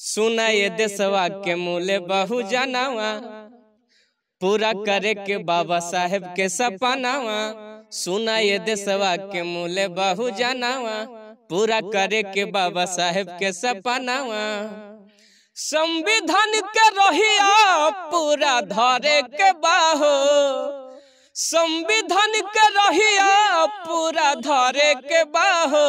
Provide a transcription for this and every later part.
सुना ये देशवा के मूल्य बहु जनावा, पूरा करे के बाबा साहेब के सपनावा। सुना ये देशवा के मूल्य बहु जनावा, पूरा करे के बाबा साहेब के सपनावा। संविधान के रहिया पूरा धरे के बाहो, संविधान के रहिया पूरा धरे के बाहो।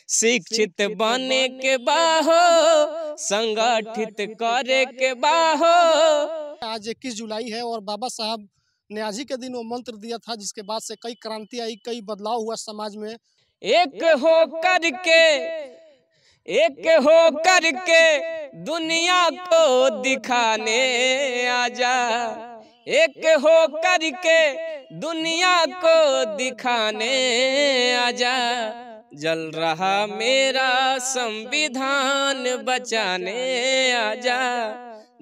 शिक्षित बने के बाहो, संगठित करे के बाहो। आज 21 जुलाई है और बाबा साहब ने आज ही के दिन वो मंत्र दिया था जिसके बाद से कई क्रांति आई, कई बदलाव हुआ समाज में। एक हो करके दुनिया को दिखाने आजा, एक हो करके दुनिया को दिखाने आजा। जल रहा मेरा संविधान बचाने आजा,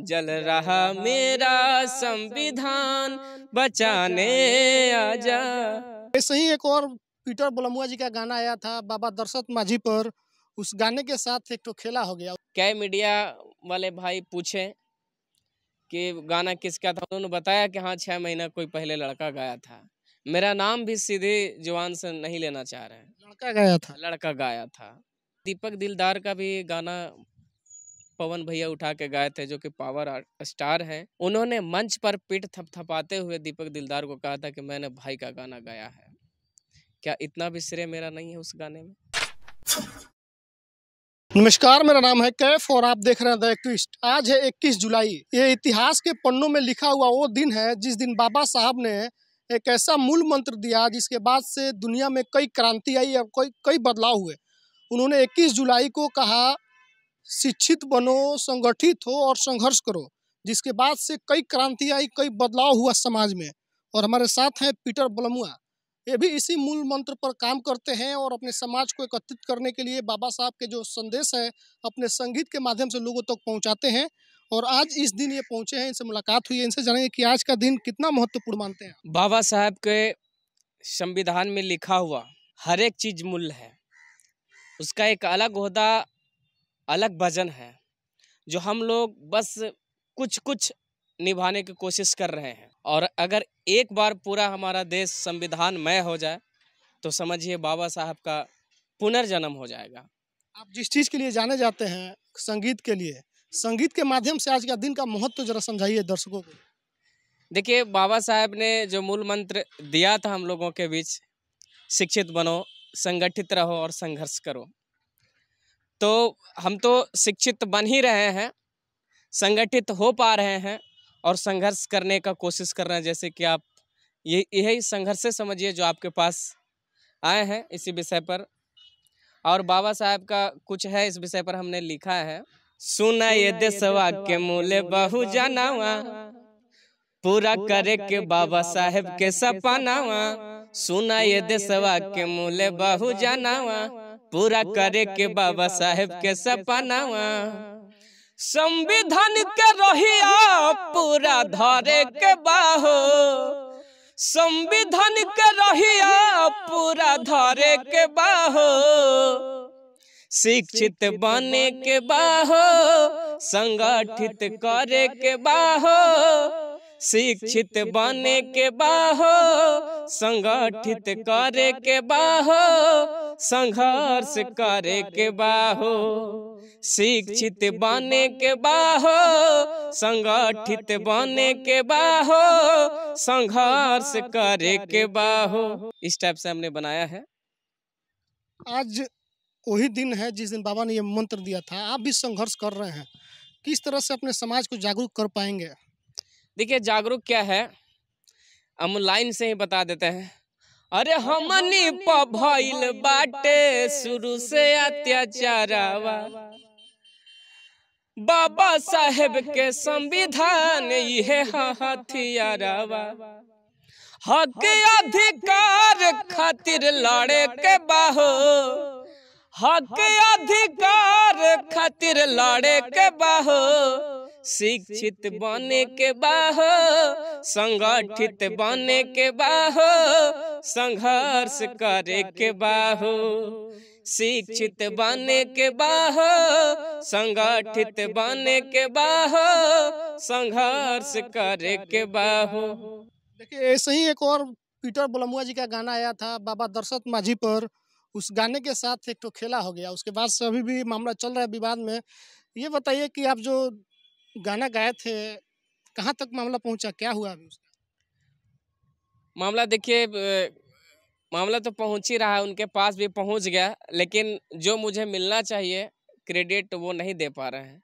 जल रहा मेरा संविधान बचाने आजा। ऐसे ही एक और पीटर बलमुआ जी का गाना आया था बाबा दशरथ माझी पर, उस गाने के साथ एक तो खेला हो गया। क्या मीडिया वाले भाई पूछे कि गाना किसका था, उन्होंने बताया कि हाँ 6 महीना कोई पहले लड़का गाया था। मेरा नाम भी सीधे जुबान से नहीं लेना चाह रहे हैं। लड़का गाया था। दीपक दिलदार का भी गाना पवन भैया उठा के गाए थे, जो कि पावर स्टार हैं। उन्होंने मंच पर पीठ थपथपाते हुए दीपक दिलदार को कहा था कि मैंने भाई का गाना गाया है। क्या इतना भी श्रेय मेरा नहीं है उस गाने में? नमस्कार, मेरा नाम है कैफ और आप देख रहे हैं द ट्विस्ट। आज है 21 जुलाई। ये इतिहास के पन्नों में लिखा हुआ वो दिन है जिस दिन बाबा साहब ने एक ऐसा मूल मंत्र दिया जिसके बाद से दुनिया में कई क्रांति आई और कई बदलाव हुए। उन्होंने 21 जुलाई को कहा शिक्षित बनो, संगठित हो और संघर्ष करो, जिसके बाद से कई क्रांति आई, कई बदलाव हुआ समाज में। और हमारे साथ हैं पीटर बलमुआ, ये भी इसी मूल मंत्र पर काम करते हैं और अपने समाज को एकत्रित करने के लिए बाबा साहब के जो संदेश है अपने संगीत के माध्यम से लोगों तक पहुंचाते हैं। और आज इस दिन ये पहुंचे हैं, इनसे मुलाकात हुई है, इनसे जानेंगे कि आज का दिन कितना महत्वपूर्ण मानते हैं। बाबा साहब के संविधान में लिखा हुआ हर एक चीज मूल्य है, उसका एक अलग ओहदा, अलग वजन है, जो हम लोग बस कुछ निभाने की कोशिश कर रहे हैं। और अगर एक बार पूरा हमारा देश संविधानमय हो जाए तो समझिए बाबा साहब का पुनर्जन्म हो जाएगा। आप जिस चीज़ के लिए जाने जाते हैं, संगीत के लिए, संगीत के माध्यम से आज का दिन का महत्व जरा समझाइए दर्शकों को। देखिए, बाबा साहब ने जो मूल मंत्र दिया था हम लोगों के बीच, शिक्षित बनो, संगठित रहो और संघर्ष करो, तो हम तो शिक्षित बन ही रहे हैं, संगठित हो पा रहे हैं और संघर्ष करने का कोशिश कर रहे हैं। जैसे कि आप यही संघर्ष से समझिए जो आपके पास आए हैं इसी विषय पर। और बाबा साहब का कुछ है इस विषय पर हमने लिखा है। सुना ये देशवा के मूल्य बहु जनावा, पूरा करे के बाबा साहेब के सपनावा। सुना ये देशवा के मूल्य बहु जनावा, पूरा करे के बाबा साहेब के सपनावा। संविधान के रहिया पूरा धरे के बाहो, संविधान के रहिया पूरा धरे के बाहो। शिक्षित बने के बाहो, संगठित करे के बाहो। शिक्षित बने के बाहो, संगठित करे के बाहो। संघर्ष करे के बाहो, शिक्षित बने के बाहो, संगठित बने के बाहो। संघर्ष करे के बाहो। इस टाइप से हमने बनाया है। आज वही दिन है जिस दिन बाबा ने ये मंत्र दिया था। आप भी संघर्ष कर रहे हैं, किस तरह से अपने समाज को जागरूक कर पाएंगे? देखिए, जागरूक क्या है, हम लाइन से ही बता देते हैं। अरे हमनी पर भइल बाटे शुरू से अत्याचारवा, बाबा साहेब के संविधान ये हथियारवा। हक अधिकार खातिर लड़े के बाहो, हक अधिकार खातिर लड़े के बाहो। शिक्षित बने के बाहो, संगठित बने के बाहो। संघर्ष करे के बाहो। शिक्षित बने के बाहो, संगठित बने के बाहो, संघर्ष करे के बाहो। देखिए ऐसे ही एक और पीटर बलमुआ जी का गाना आया था बाबा दशरथ माझी पर। उस गाने के साथ एक तो खेला हो गया, उसके बाद से अभी भी मामला चल रहा है विवाद में। ये बताइए कि आप जो गाना गाए थे कहाँ तक मामला पहुंचा, क्या हुआ अभी उसका? मामला देखिए, मामला तो पहुंच ही रहा है, उनके पास भी पहुंच गया, लेकिन जो मुझे मिलना चाहिए क्रेडिट वो नहीं दे पा रहे हैं।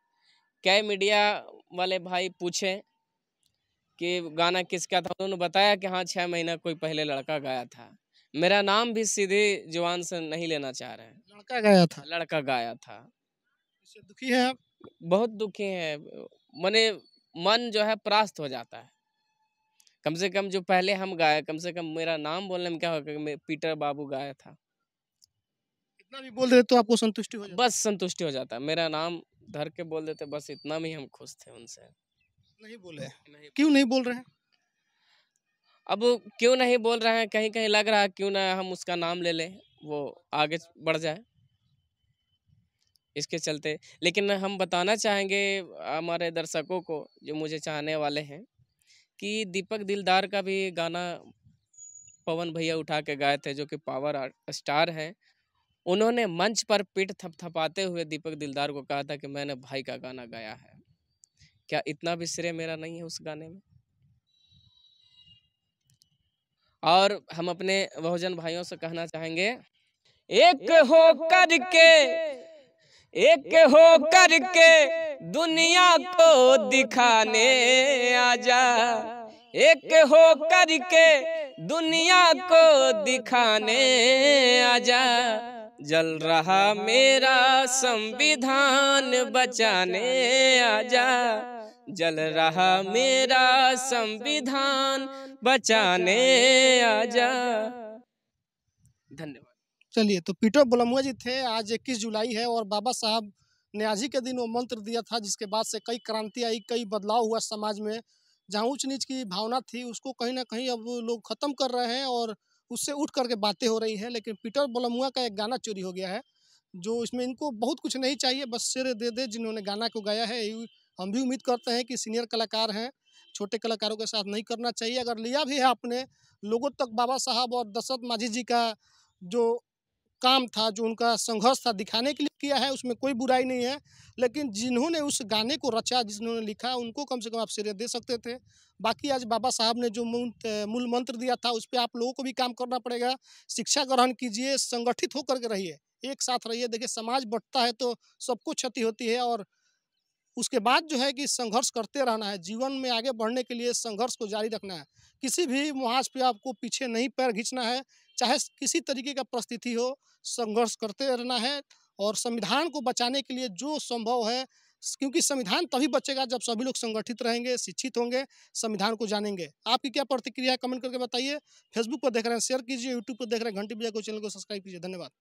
क्या मीडिया वाले भाई पूछें कि गाना किसका था, उन्होंने बताया कि हाँ 6 महीना कोई पहले लड़का गाया था। मेरा नाम भी सीधे जुबान से नहीं लेना चाह रहे हैं। लड़का गाया था? लड़का गाया था। इससे दुखी हैं आप? बहुत दुखी है, मने मन जो है परास्त हो जाता है। कम से कम जो पहले हम गाए, कम से कम मेरा नाम बोलने में क्या होगा कि मैं पीटर बाबू गाया था। इतना भी बोल देते तो आपको संतुष्टि हो जाती? बस संतुष्टि हो जाता, मेरा नाम धर के बोल देते, बस इतना में ही हम खुश थे उनसे। नहीं बोले? क्यों नहीं बोल रहे हैं? अब क्यों नहीं बोल रहे हैं, कहीं कहीं लग रहा है क्यों ना हम उसका नाम ले लें, वो आगे बढ़ जाए, इसके चलते। लेकिन हम बताना चाहेंगे हमारे दर्शकों को, जो मुझे चाहने वाले हैं, कि दीपक दिलदार का भी गाना पवन भैया उठा के गाए थे, जो कि पावर स्टार हैं। उन्होंने मंच पर पीठ थपथपाते हुए दीपक दिलदार को कहा था कि मैंने भाई का गाना गाया है। क्या इतना भी श्रेय मेरा नहीं है उस गाने में? और हम अपने बहुजन भाइयों से कहना चाहेंगे, एक हो करके, एक हो करके दुनिया को दिखाने आजा, एक हो करके दुनिया को दिखाने आजा, जल रहा मेरा संविधान बचाने आजा, जल रहा मेरा संविधान बचाने आजा। धन्यवाद। चलिए, तो पीटर बलमुआ जी थे। आज 21 जुलाई है और बाबा साहब ने आज ही के दिन वो मंत्र दिया था, जिसके बाद से कई क्रांति आई, कई बदलाव हुआ समाज में। जहाँ ऊंच नीच की भावना थी उसको कहीं ना कहीं अब लोग ख़त्म कर रहे हैं और उससे उठ करके बातें हो रही हैं। लेकिन पीटर बलमुआ का एक गाना चोरी हो गया है, जो इसमें इनको बहुत कुछ नहीं चाहिए, बस सिर दे दे जिन्होंने गाना को गाया है। हम भी उम्मीद करते हैं कि सीनियर कलाकार हैं, छोटे कलाकारों के साथ नहीं करना चाहिए। अगर लिया भी है आपने, लोगों तक बाबा साहब और दशरथ माझी जी का जो काम था, जो उनका संघर्ष था, दिखाने के लिए किया है, उसमें कोई बुराई नहीं है। लेकिन जिन्होंने उस गाने को रचा, जिन्होंने लिखा, उनको कम से कम आप श्रेय दे सकते थे। बाकी आज बाबा साहब ने जो मूल मंत्र दिया था, उस पे आप लोगों को भी काम करना पड़ेगा। शिक्षा ग्रहण कीजिए, संगठित होकर के रहिए, एक साथ रहिए। देखिए समाज बँटता है तो सबको क्षति होती है और उसके बाद जो है कि संघर्ष करते रहना है। जीवन में आगे बढ़ने के लिए संघर्ष को जारी रखना है। किसी भी मुहाज पे आपको पीछे नहीं पैर खींचना है, चाहे किसी तरीके का परिस्थिति हो, संघर्ष करते रहना है। और संविधान को बचाने के लिए जो संभव है, क्योंकि संविधान तभी बचेगा जब सभी लोग संगठित रहेंगे, शिक्षित होंगे, संविधान को जानेंगे। आपकी क्या प्रतिक्रिया है, कमेंट करके बताइए। फेसबुक पर देख रहे हैं शेयर कीजिए, यूट्यूब पर देख रहे हैं घंटी बजा को चैनल को सब्सक्राइब कीजिए। धन्यवाद।